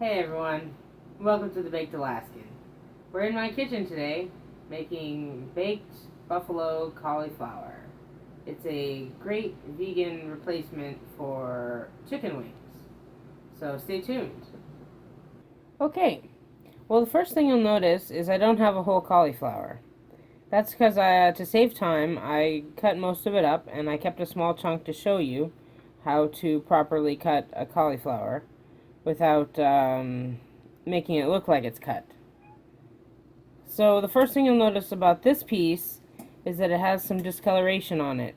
Hey everyone, welcome to the Baked Alaskan. We're in my kitchen today making baked buffalo cauliflower. It's a great vegan replacement for chicken wings. So stay tuned. Okay, well the first thing you'll notice is I don't have a whole cauliflower. That's because to save time, I cut most of it up and I kept a small chunk to show you how to properly cut a cauliflower without making it look like it's cut. So the first thing you'll notice about this piece is that it has some discoloration on it.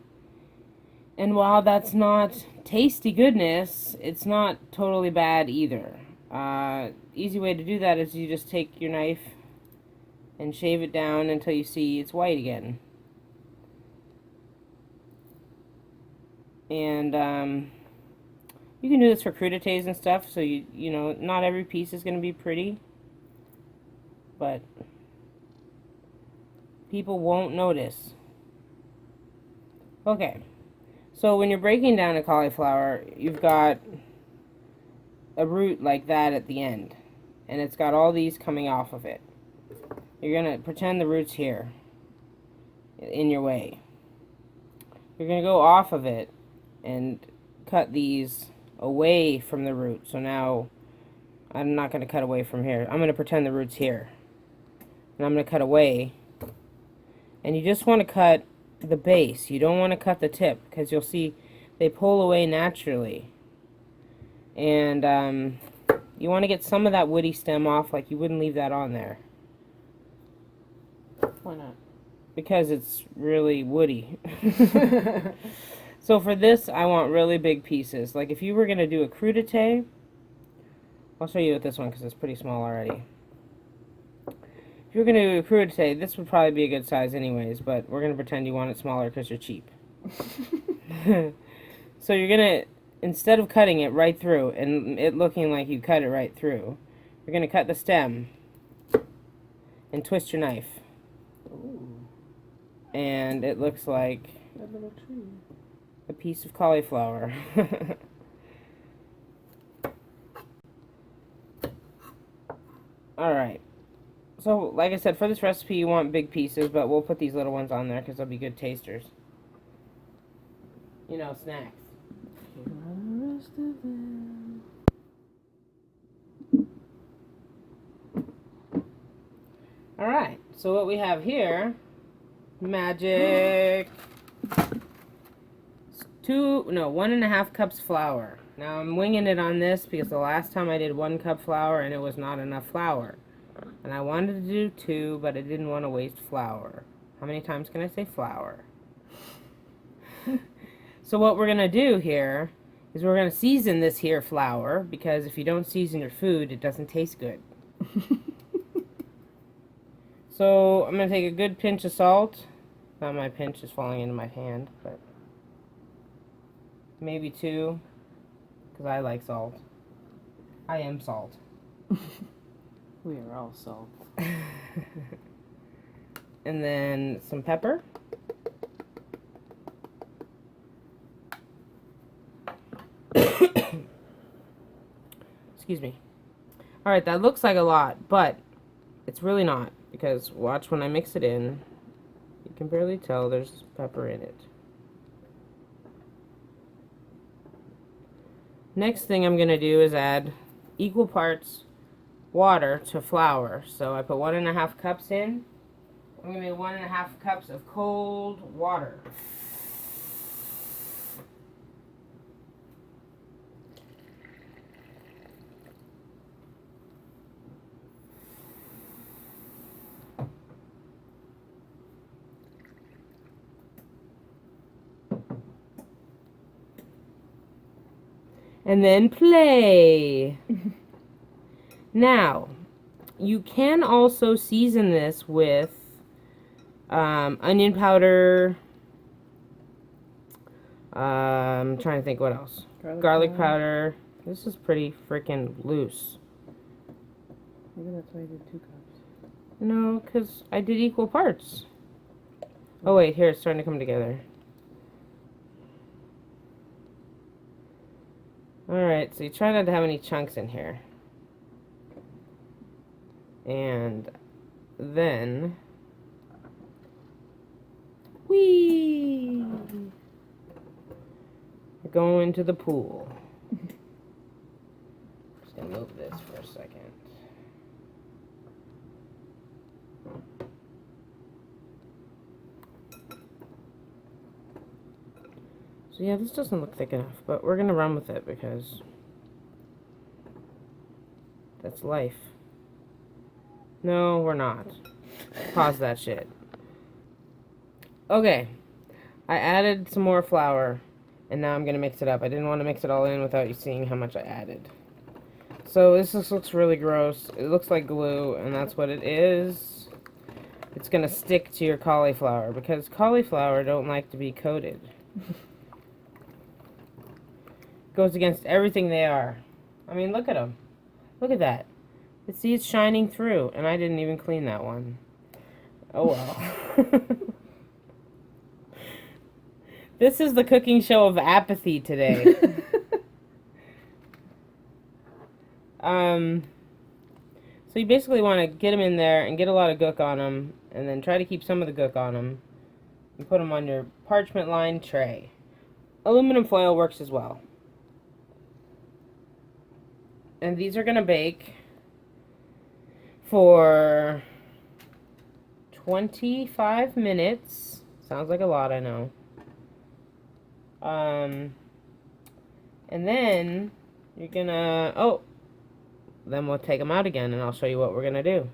And while that's not tasty goodness, it's not totally bad either. Easy way to do that is you just take your knife and shave it down until you see it's white again. And you can do this for crudités and stuff, so you know, not every piece is going to be pretty, but people won't notice. Okay, so when you're breaking down a cauliflower, you've got a root like that at the end, and it's got all these coming off of it. You're going to pretend the root's here, in your way. You're going to go off of it and cut these away from the root. So now I'm not going to cut away from here. I'm going to pretend the root's here. And I'm going to cut away. And you just want to cut the base. You don't want to cut the tip, because you'll see they pull away naturally. And you want to get some of that woody stem off, like you wouldn't leave that on there. Why not? Because it's really woody. So for this, I want really big pieces. Like if you were going to do a crudité, I'll show you with this one because it's pretty small already. If you're going to do a crudité, this would probably be a good size anyways, but we're going to pretend you want it smaller because you're cheap. So you're going to, instead of cutting it right through and it looking like you cut it right through, you're going to cut the stem and twist your knife. Ooh. And it looks like That little tree. a piece of cauliflower. Alright. So, like I said, for this recipe you want big pieces, but we'll put these little ones on there because they'll be good tasters. You know, snacks. Here are the rest of them. Alright, so what we have here, magic. 1.5 cups flour. Now I'm winging it on this because the last time I did 1 cup flour and it was not enough flour. And I wanted to do 2, but I didn't want to waste flour. How many times can I say flour? So what we're going to do here is we're going to season this here flour, because if you don't season your food, it doesn't taste good. So I'm going to take a good pinch of salt. Not my pinch is falling into my hand, but maybe 2, because I like salt. I am salt. We are all salt. And then some pepper. Excuse me. Alright, that looks like a lot, but it's really not, because watch when I mix it in. You can barely tell there's pepper in it. Next thing I'm going to do is add equal parts water to flour. So I put 1.5 cups in. I'm going to make 1.5 cups of cold water. And then play. Now, you can also season this with onion powder. I'm trying to think what else. Garlic powder. This is pretty freaking loose. Maybe that's why I did 2 cups. No, because I did equal parts. Oh wait, here, it's starting to come together. Alright, so you try not to have any chunks in here. And then, whee! We're going to the pool. Just gonna move this for a second. So yeah, this doesn't look thick enough, but we're gonna run with it because that's life. No, we're not. Pause that shit. Okay, I added some more flour, and now I'm gonna mix it up. I didn't want to mix it all in without you seeing how much I added. So this just looks really gross. It looks like glue, and that's what it is. It's gonna stick to your cauliflower because cauliflower don't like to be coated. Goes against everything they are. I mean, look at them. Look at that. See, it's shining through, and I didn't even clean that one. Oh well. This is the cooking show of apathy today. So you basically want to get them in there and get a lot of gook on them, and then try to keep some of the gook on them, and put them on your parchment lined tray. Aluminum foil works as well. And these are going to bake for 25 minutes. Sounds like a lot, I know. And then you're gonna, then we'll take them out again and I'll show you what we're gonna do.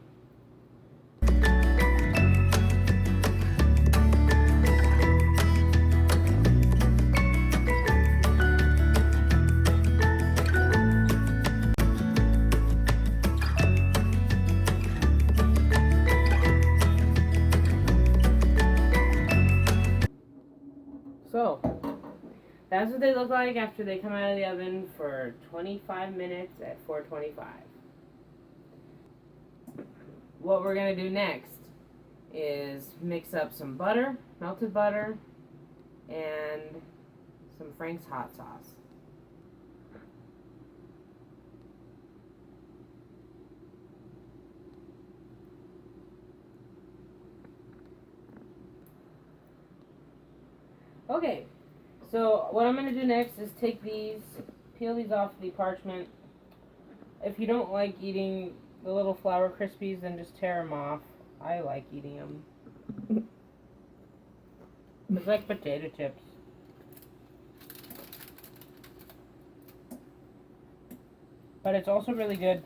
So, that's what they look like after they come out of the oven for 25 minutes at 425. What we're going to do next is mix up some butter, melted butter, and some Frank's hot sauce. Okay, so what I'm going to do next is take these, peel these off the parchment. If you don't like eating the little flour crispies, then just tear them off. I like eating them. It's like potato chips. But it's also really good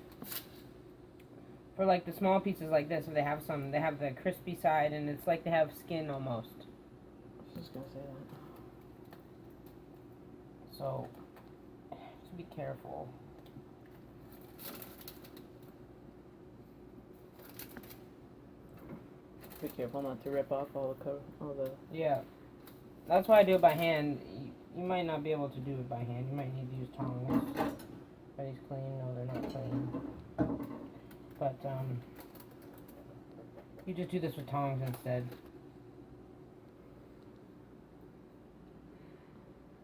for like the small pieces like this. So they have the crispy side, and it's like they have skin almost. I was just gonna say that. So, just be careful. Be careful not to rip off all the. Yeah, that's why I do it by hand. You might not be able to do it by hand. You might need to use tongs. Are these clean? No, they're not clean. But you just do this with tongs instead.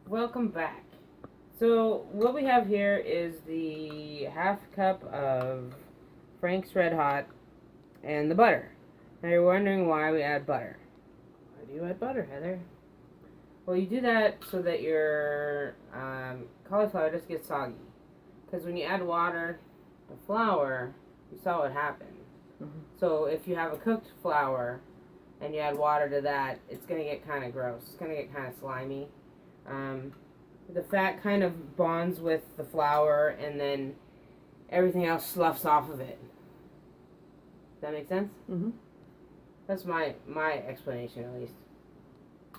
Welcome back. So what we have here is the half cup of Frank's Red Hot and the butter. Now you're wondering why we add butter. Why do you add butter, Heather? Well, you do that so that your cauliflower just gets soggy. Because when you add water to flour, you saw what happened. Mm-hmm. So if you have a cooked flour and you add water to that, it's going to get kind of gross. It's going to get kind of slimy. The fat kind of bonds with the flour, and then everything else sloughs off of it. Does that make sense? Mm-hmm. That's my explanation, at least.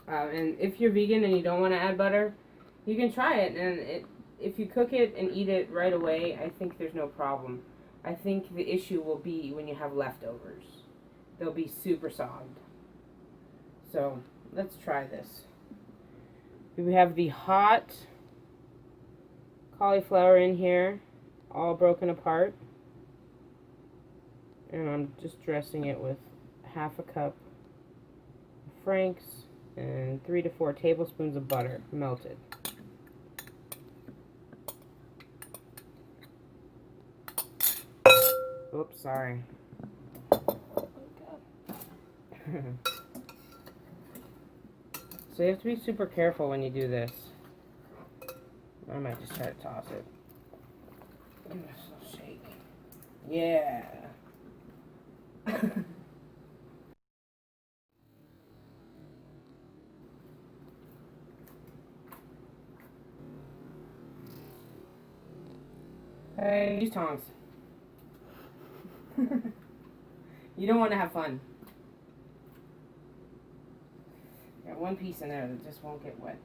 And if you're vegan and you don't want to add butter, you can try it. And if you cook it and eat it right away, I think there's no problem. I think the issue will be when you have leftovers. They'll be super sogged. So let's try this. We have the hot cauliflower in here, all broken apart. And I'm just dressing it with half a cup of Frank's and 3 to 4 tablespoons of butter, melted. Oops, sorry. So you have to be super careful when you do this. I might just try to toss it. Give it a little shake. Yeah. Hey, use tongs. You don't want to have fun. Got one piece in there that just won't get wet.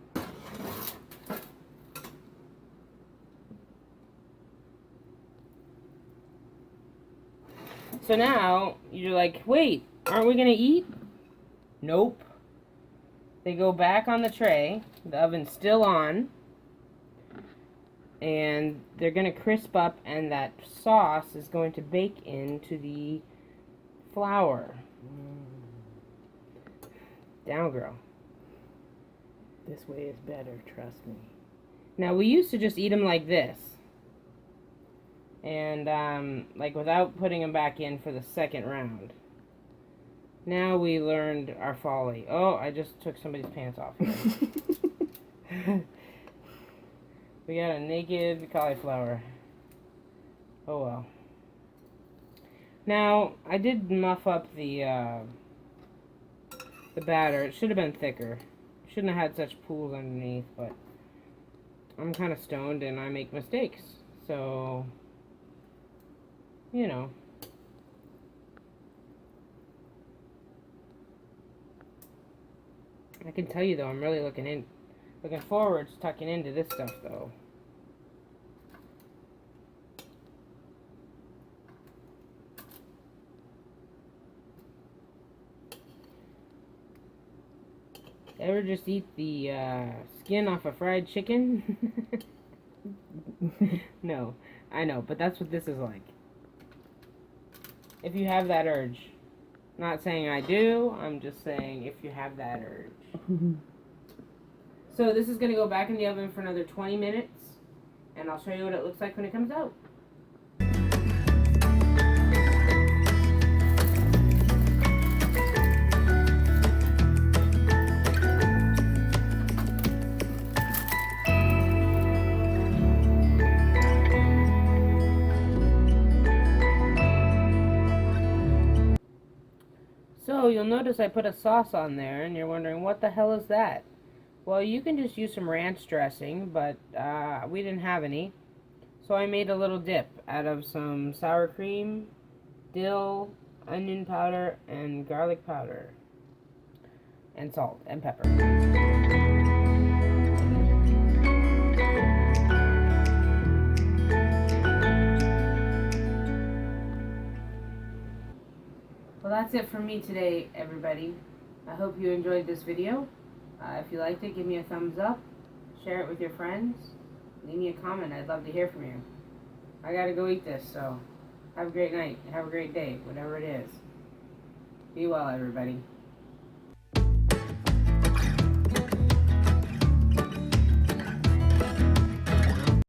So now you're like, wait, aren't we gonna eat? Nope. They go back on the tray. The oven's still on. And they're gonna crisp up, and that sauce is going to bake into the flour. Down, girl. This way is better, trust me. Now, we used to just eat them like this. And, like, without putting them back in for the second round. Now we learned our folly. Oh, I just took somebody's pants off here. We got a naked cauliflower. Oh, well. Now, I did muff up the batter. It should have been thicker. Shouldn't have had such pools underneath, but I'm kind of stoned and I make mistakes. So, you know. I can tell you though, I'm really looking forward to tucking into this stuff though. Ever just eat the skin off a fried chicken? No, I know, but that's what this is like. If you have that urge. Not saying I do, I'm just saying if you have that urge. So this is going to go back in the oven for another 20 minutes, and I'll show you what it looks like when it comes out. So you'll notice I put a sauce on there, and you're wondering, what the hell is that? Well, you can just use some ranch dressing, but we didn't have any. So I made a little dip out of some sour cream, dill, onion powder, and garlic powder, and salt and pepper. Well, that's it for me today, everybody. I hope you enjoyed this video. If you liked it, give me a thumbs up, share it with your friends, leave me a comment. I'd love to hear from you. I gotta go eat this, so have a great night, have a great day, whatever it is. Be well, everybody.